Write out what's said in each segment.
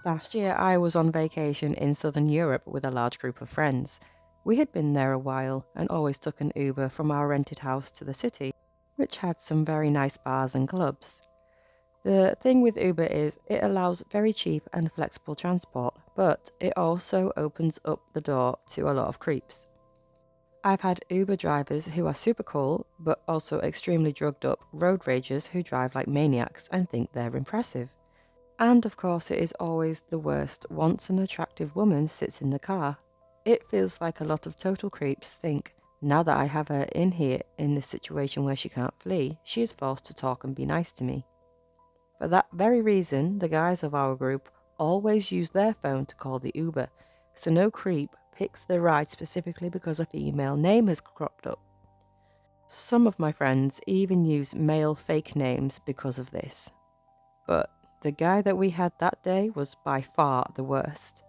Last year, I was on vacation in southern Europe with a large group of friends. We had been there a while and always took an Uber from our rented house to the city, which had some very nice bars and clubs. The thing with Uber is it allows very cheap and flexible transport, but it also opens up the door to a lot of creeps. I've had Uber drivers who are super cool, but also extremely drugged up road ragers who drive like maniacs and think they're impressive. And of course, it is always the worst once an attractive woman sits in the car. It feels like a lot of total creeps think, now that I have her in here in this situation where she can't flee, she is forced to talk and be nice to me. For that very reason, the guys of our group always use their phone to call the Uber, so no creep picks the ride specifically because a female name has cropped up. Some of my friends even use male fake names because of this. But the guy that we had that day was by far the worst.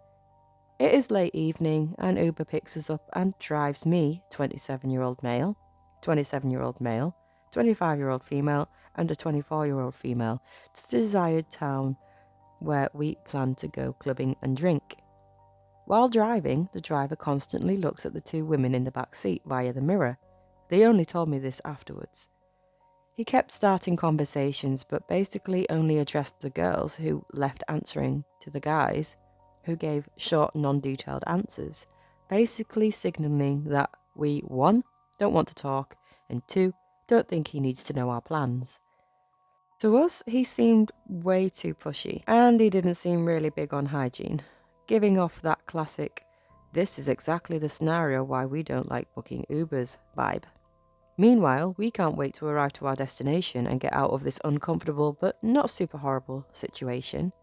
It is late evening and Uber picks us up and drives me, 27-year-old male, 27-year-old male, 25-year-old female and a 24-year-old female to the desired town where we plan to go clubbing and drink. While driving, the driver constantly looks at the two women in the back seat via the mirror. They only told me this afterwards. He kept starting conversations, but basically only addressed the girls who left answering to the guys who gave short, non-detailed answers, basically signalling that we, 1, don't want to talk, and 2, don't think he needs to know our plans. To us, he seemed way too pushy, and he didn't seem really big on hygiene, giving off that classic, this is exactly the scenario why we don't like booking Ubers vibe. Meanwhile, we can't wait to arrive to our destination and get out of this uncomfortable but not super horrible situation.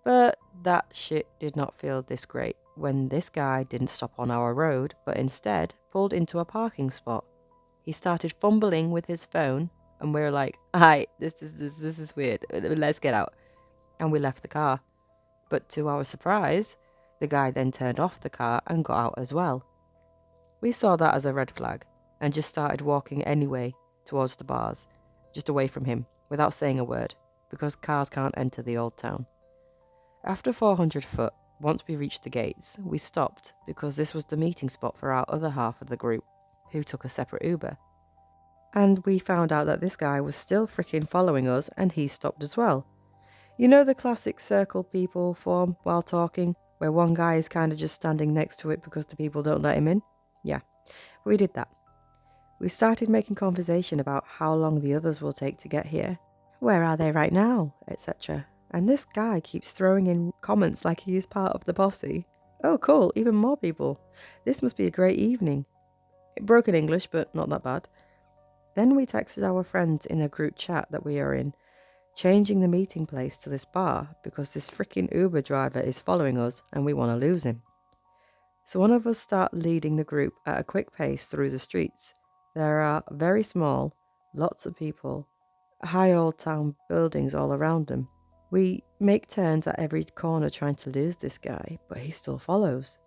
But that shit did not feel this great when this guy didn't stop on our road but instead pulled into a parking spot. He started fumbling with his phone and we were like, "Hi, this is weird. Let's get out." And we left the car. But to our surprise, the guy then turned off the car and got out as well. We saw that as a red flag and just started walking anyway towards the bars, just away from him, without saying a word, because cars can't enter the old town. After 400 foot, once we reached the gates, we stopped because this was the meeting spot for our other half of the group, who took a separate Uber. And we found out that this guy was still freaking following us and he stopped as well. You know the classic circle people form while talking, where one guy is kind of just standing next to it because the people don't let him in? Yeah, we did that. We started making conversation about how long the others will take to get here, where are they right now, etc. And this guy keeps throwing in comments like he is part of the posse. Oh cool, even more people. This must be a great evening. Broken English, but not that bad. Then we texted our friends in a group chat that we are in, changing the meeting place to this bar because this freaking Uber driver is following us and we want to lose him. So one of us start leading the group at a quick pace through the streets. There are very small, lots of people, high old town buildings all around them. We make turns at every corner trying to lose this guy, but he still follows.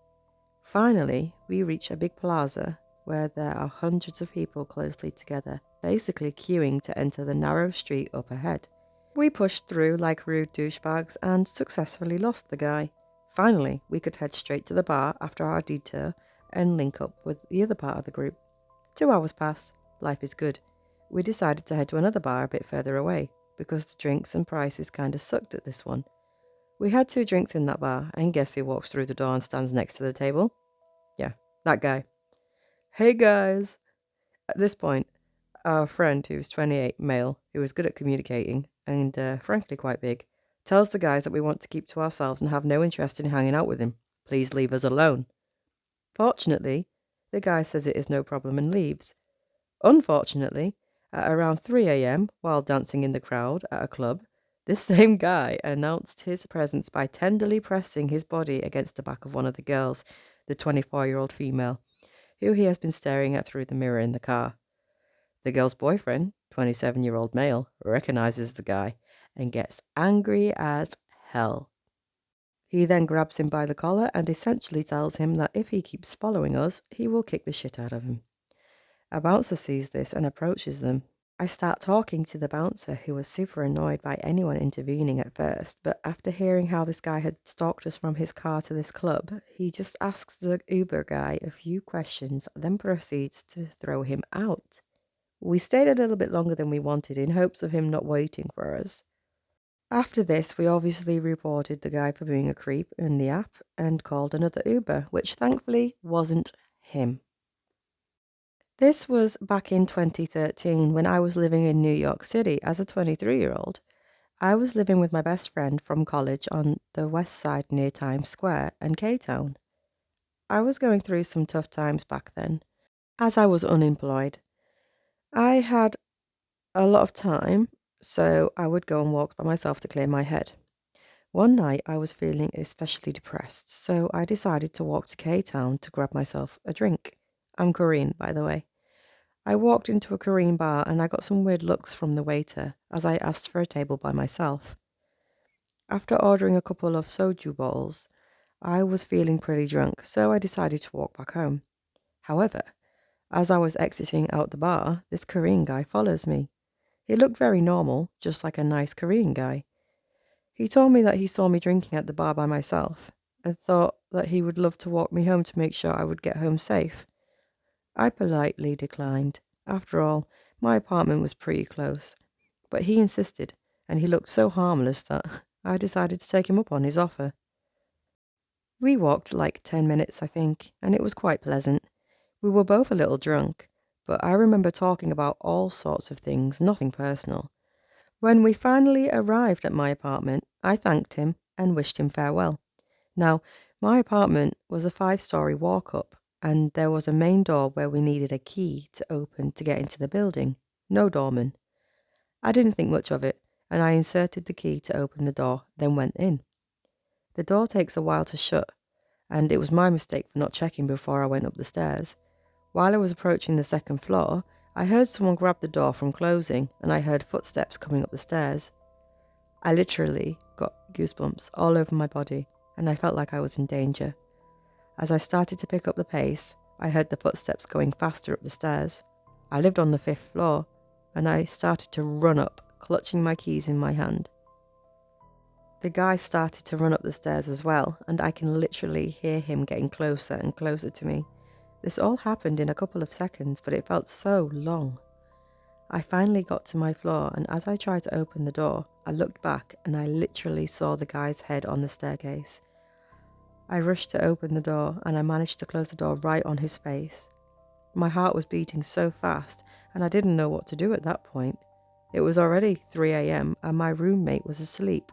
Finally, we reach a big plaza where there are hundreds of people closely together, basically queuing to enter the narrow street up ahead. We pushed through like rude douchebags and successfully lost the guy. Finally, we could head straight to the bar after our detour and link up with the other part of the group. 2 hours pass. Life is good. We decided to head to another bar a bit further away because the drinks and prices kind of sucked at this one. We had 2 drinks in that bar, and guess who walks through the door and stands next to the table? Yeah, that guy. Hey guys! At this point, our friend, who was 28, male, who was good at communicating and frankly quite big, tells the guys that we want to keep to ourselves and have no interest in hanging out with him. Please leave us alone. Fortunately, the guy says it is no problem and leaves. Unfortunately, at around 3 a.m, while dancing in the crowd at a club, this same guy announced his presence by tenderly pressing his body against the back of one of the girls, the 24-year-old female, who he has been staring at through the mirror in the car. The girl's boyfriend, 27-year-old male, recognizes the guy and gets angry as hell. He then grabs him by the collar and essentially tells him that if he keeps following us, he will kick the shit out of him. A bouncer sees this and approaches them. I start talking to the bouncer, who was super annoyed by anyone intervening at first, but after hearing how this guy had stalked us from his car to this club, he just asks the Uber guy a few questions, then proceeds to throw him out. We stayed a little bit longer than we wanted in hopes of him not waiting for us. After this, we obviously reported the guy for being a creep in the app and called another Uber, which thankfully wasn't him. This was back in 2013 when I was living in New York City as a 23-year-old. I was living with my best friend from college on the west side near Times Square and K-Town. I was going through some tough times back then, as I was unemployed. I had a lot of time, so I would go and walk by myself to clear my head. One night I was feeling especially depressed, so I decided to walk to K-Town to grab myself a drink. I'm Korean, by the way. I walked into a Korean bar and I got some weird looks from the waiter as I asked for a table by myself. After ordering a couple of soju bowls, I was feeling pretty drunk, so I decided to walk back home. However, as I was exiting out the bar, this Korean guy follows me. He looked very normal, just like a nice Korean guy. He told me that he saw me drinking at the bar by myself and thought that he would love to walk me home to make sure I would get home safe. I politely declined. After all, my apartment was pretty close. But he insisted, and he looked so harmless that I decided to take him up on his offer. We walked like 10 minutes, I think, and it was quite pleasant. We were both a little drunk, but I remember talking about all sorts of things, nothing personal. When we finally arrived at my apartment, I thanked him and wished him farewell. Now, my apartment was a 5-story walk-up, and there was a main door where we needed a key to open to get into the building. No doorman. I didn't think much of it, and I inserted the key to open the door, then went in. The door takes a while to shut, and it was my mistake for not checking before I went up the stairs. While I was approaching the second floor, I heard someone grab the door from closing, and I heard footsteps coming up the stairs. I literally got goosebumps all over my body, and I felt like I was in danger. As I started to pick up the pace, I heard the footsteps going faster up the stairs. I lived on the 5th floor, and I started to run up, clutching my keys in my hand. The guy started to run up the stairs as well, and I can literally hear him getting closer and closer to me. This all happened in a couple of seconds, but it felt so long. I finally got to my floor, and as I tried to open the door, I looked back and I literally saw the guy's head on the staircase. I rushed to open the door, and I managed to close the door right on his face. My heart was beating so fast, and I didn't know what to do at that point. It was already 3 a.m, and my roommate was asleep.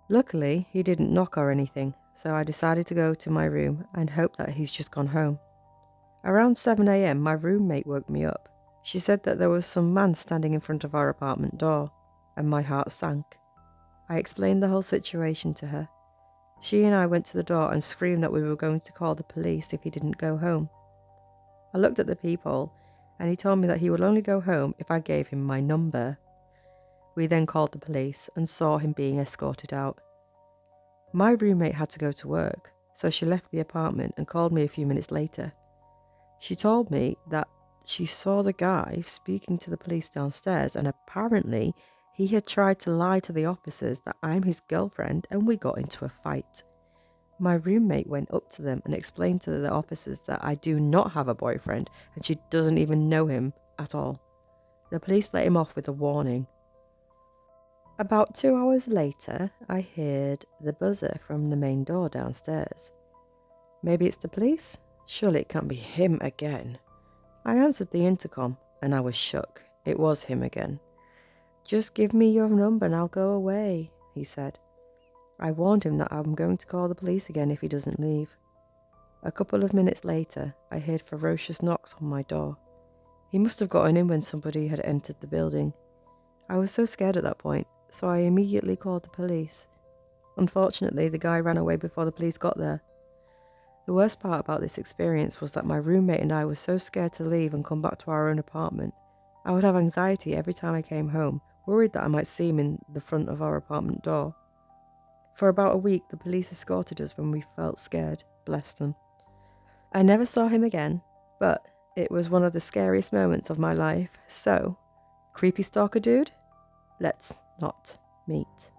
Luckily, he didn't knock or anything, so I decided to go to my room and hope that he's just gone home. Around 7 a.m, my roommate woke me up. She said that there was some man standing in front of our apartment door, and my heart sank. I explained the whole situation to her. She and I went to the door and screamed that we were going to call the police if he didn't go home. I looked at the peephole, and he told me that he would only go home if I gave him my number. We then called the police and saw him being escorted out. My roommate had to go to work, so she left the apartment and called me a few minutes later. She told me that she saw the guy speaking to the police downstairs, and apparently he had tried to lie to the officers that I'm his girlfriend and we got into a fight. My roommate went up to them and explained to the officers that I do not have a boyfriend and she doesn't even know him at all. The police let him off with a warning. About 2 hours later, I heard the buzzer from the main door downstairs. Maybe it's the police? Surely it can't be him again. I answered the intercom, and I was shook. It was him again. "Just give me your number and I'll go away," he said. I warned him that I'm going to call the police again if he doesn't leave. A couple of minutes later, I heard ferocious knocks on my door. He must have gotten in when somebody had entered the building. I was so scared at that point, so I immediately called the police. Unfortunately, the guy ran away before the police got there. The worst part about this experience was that my roommate and I were so scared to leave and come back to our own apartment. I would have anxiety every time I came home, worried that I might see him in the front of our apartment door. For about a week, the police escorted us when we felt scared, bless them. I never saw him again, but It was one of the scariest moments of my life. So, creepy stalker dude, let's not meet.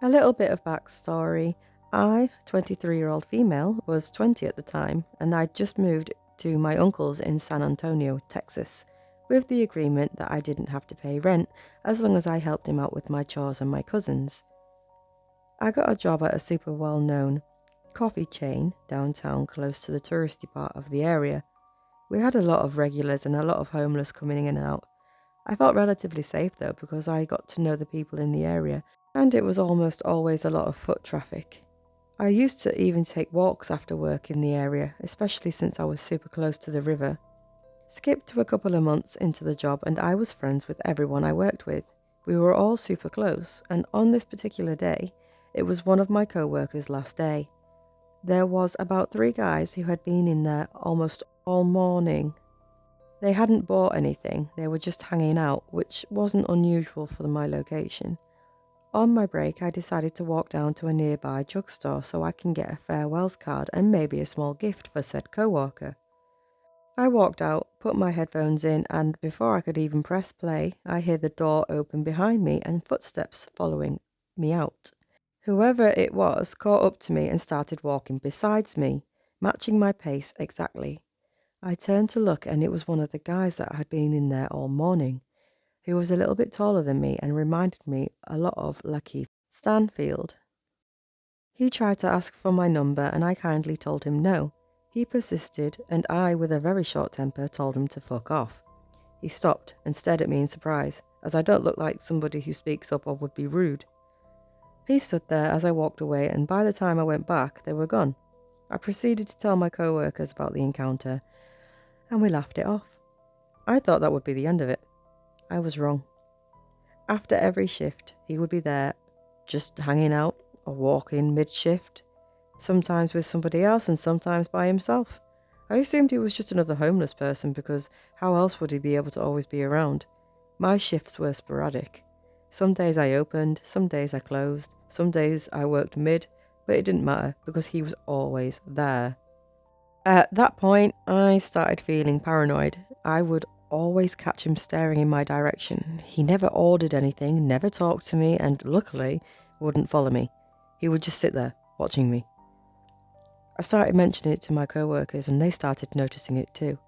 A little bit of backstory. I, 23-year-old female, was 20 at the time, and I'd just moved to my uncle's in San Antonio, Texas, with the agreement that I didn't have to pay rent as long as I helped him out with my chores and my cousins. I got a job at a super well-known coffee chain downtown close to the touristy part of the area. We had a lot of regulars and a lot of homeless coming in and out. I felt relatively safe though because I got to know the people in the area, and it was almost always a lot of foot traffic. I used to even take walks after work in the area, especially since I was super close to the river. Skip to a couple of months into the job and I was friends with everyone I worked with. We were all super close, and on this particular day, it was one of my co-workers' last day. There was about 3 guys who had been in there almost all morning. They hadn't bought anything, they were just hanging out, which wasn't unusual for my location. On my break, I decided to walk down to a nearby drugstore so I can get a farewells card and maybe a small gift for said co-worker. I walked out, put my headphones in, and before I could even press play, I hear the door open behind me and footsteps following me out. Whoever it was caught up to me and started walking besides me, matching my pace exactly. I turned to look and it was one of the guys that had been in there all morning. He was a little bit taller than me and reminded me a lot of Lakeith Stanfield. He tried to ask for my number and I kindly told him no. He persisted and I, with a very short temper, told him to fuck off. He stopped and stared at me in surprise, as I don't look like somebody who speaks up or would be rude. He stood there as I walked away, and by the time I went back, they were gone. I proceeded to tell my co-workers about the encounter, and we laughed it off. I thought that would be the end of it. I was wrong. After every shift, he would be there, just hanging out or walking mid-shift, sometimes with somebody else and sometimes by himself. I assumed he was just another homeless person because how else would he be able to always be around? My shifts were sporadic. Some days I opened, some days I closed, some days I worked mid, but it didn't matter because he was always there. At that point, I started feeling paranoid. I would always catch him staring in my direction. He never ordered anything, never talked to me, and luckily wouldn't follow me. He would just sit there, watching me. I started mentioning it to my co-workers and they started noticing it too.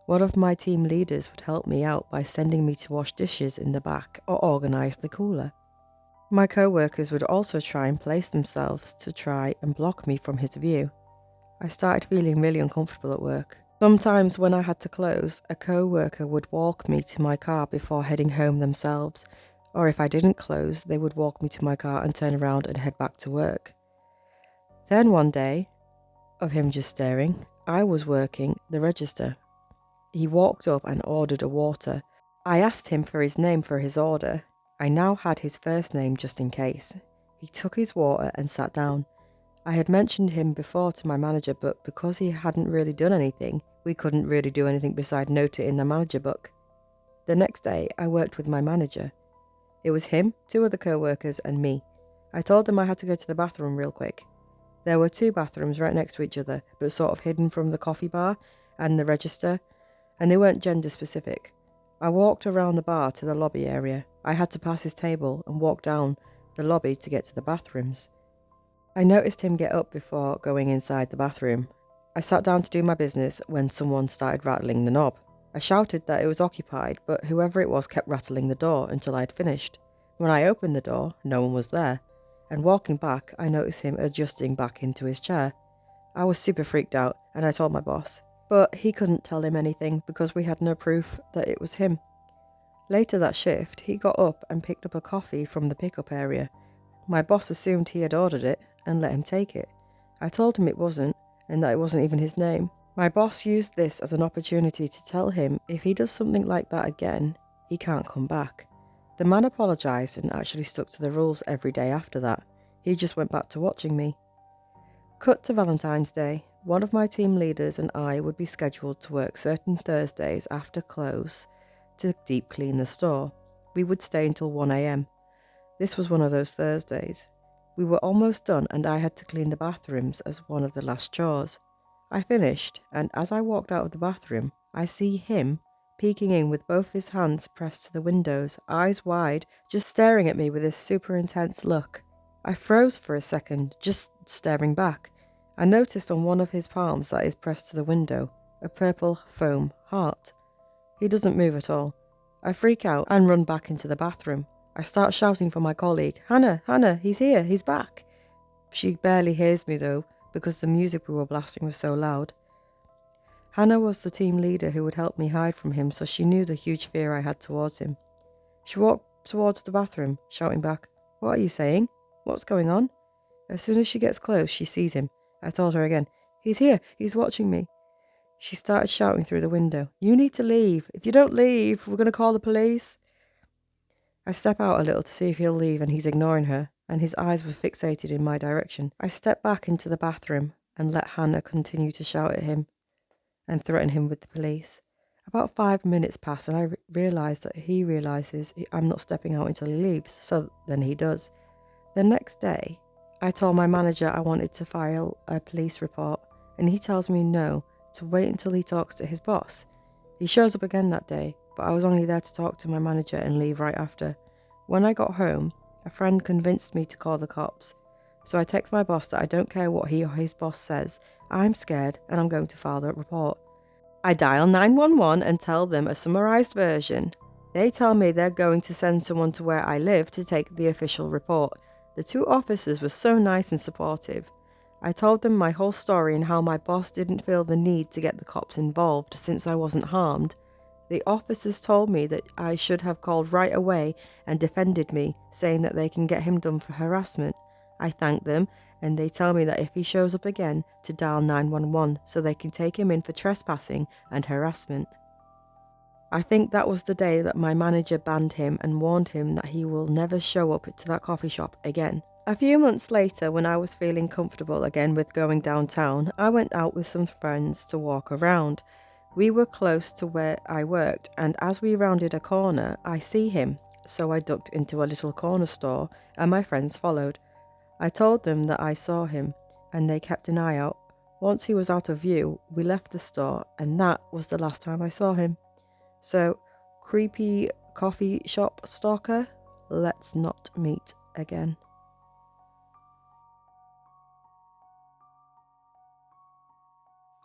One of my team leaders would help me out by sending me to wash dishes in the back or organise the cooler. My co-workers would also try and place themselves to try and block me from his view. I started feeling really uncomfortable at work. Sometimes when I had to close, a co-worker would walk me to my car before heading home themselves, or if I didn't close, they would walk me to my car and turn around and head back to work. Then one day, of him just staring, I was working the register. He walked up and ordered a water. I asked him for his name for his order. I now had his first name just in case. He took his water and sat down. I had mentioned him before to my manager, but because he hadn't really done anything, we couldn't really do anything beside note it in the manager book. The next day, I worked with my manager. It was him, 2 other co-workers, and me. I told them I had to go to the bathroom real quick. There were 2 bathrooms right next to each other, but sort of hidden from the coffee bar and the register, and they weren't gender specific. I walked around the bar to the lobby area. I had to pass his table and walk down the lobby to get to the bathrooms. I noticed him get up before going inside the bathroom. I sat down to do my business when someone started rattling the knob. I shouted that it was occupied, but whoever it was kept rattling the door until I had finished. When I opened the door, no one was there, and walking back, I noticed him adjusting back into his chair. I was super freaked out, and I told my boss, but he couldn't tell him anything because we had no proof that it was him. Later that shift, he got up and picked up a coffee from the pickup area. My boss assumed he had ordered it and let him take it. I told him it wasn't, and that it wasn't even his name. My boss used this as an opportunity to tell him if he does something like that again, he can't come back. The man apologised and actually stuck to the rules every day after that. He just went back to watching me. Cut to Valentine's Day. One of my team leaders and I would be scheduled to work certain Thursdays after close to deep clean the store. We would stay until 1 a.m. This was one of those Thursdays. We were almost done and I had to clean the bathrooms as one of the last chores. I finished, and as I walked out of the bathroom, I see him peeking in with both his hands pressed to the windows, eyes wide, just staring at me with this super intense look. I froze for a second, just staring back. I noticed on one of his palms that is pressed to the window, a purple foam heart. He doesn't move at all. I freak out and run back into the bathroom. I start shouting for my colleague, Hannah, he's here, he's back. She barely hears me though, because the music we were blasting was so loud. Hannah was the team leader who would help me hide from him, so she knew the huge fear I had towards him. She walked towards the bathroom, shouting back, "What are you saying? What's going on?" As soon as she gets close, she sees him. I told her again, "He's here, he's watching me." She started shouting through the window, "You need to leave. If you don't leave, we're going to call the police." I step out a little to see if he'll leave, and he's ignoring her, and his eyes were fixated in my direction. I step back into the bathroom and let Hannah continue to shout at him and threaten him with the police. About 5 minutes pass, and I realise that he realises I'm not stepping out until he leaves, so then he does. The next day, I told my manager I wanted to file a police report, and he tells me no, to wait until he talks to his boss. He shows up again that day, but I was only there to talk to my manager and leave right after. When I got home, a friend convinced me to call the cops. So I text my boss that I don't care what he or his boss says, I'm scared and I'm going to file that report. I dial 911 and tell them a summarised version. They tell me they're going to send someone to where I live to take the official report. The two officers were so nice and supportive. I told them my whole story and how my boss didn't feel the need to get the cops involved since I wasn't harmed. The officers told me that I should have called right away and defended me, saying that they can get him done for harassment. I thanked them, and they tell me that if he shows up again, to dial 911 so they can take him in for trespassing and harassment. I think that was the day that my manager banned him and warned him that he will never show up to that coffee shop again. A few months later, when I was feeling comfortable again with going downtown, I went out with some friends to walk around. We were close to where I worked, and as we rounded a corner, I see him, so I ducked into a little corner store, and my friends followed. I told them that I saw him, and they kept an eye out. Once he was out of view, we left the store, and that was the last time I saw him. So, creepy coffee shop stalker, let's not meet again.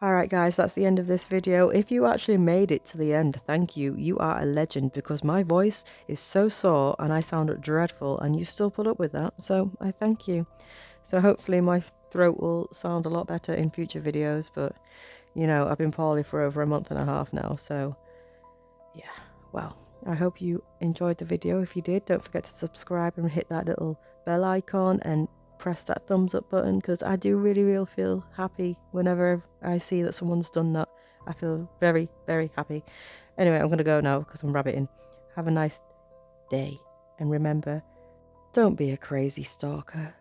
Alright guys, that's the end of this video. If you actually made it to the end, thank you. You are a legend, because my voice is so sore and I sound dreadful and you still put up with that, so I thank you. So hopefully my throat will sound a lot better in future videos, but you know, I've been poorly for over a month and a half now, so yeah, well, I hope you enjoyed the video. If you did, don't forget to subscribe and hit that little bell icon and press that thumbs up button, because I do really feel happy whenever I see that someone's done that. I feel very happy. Anyway, I'm gonna go now because I'm rabbiting. Have a nice day, and remember, don't be a crazy stalker.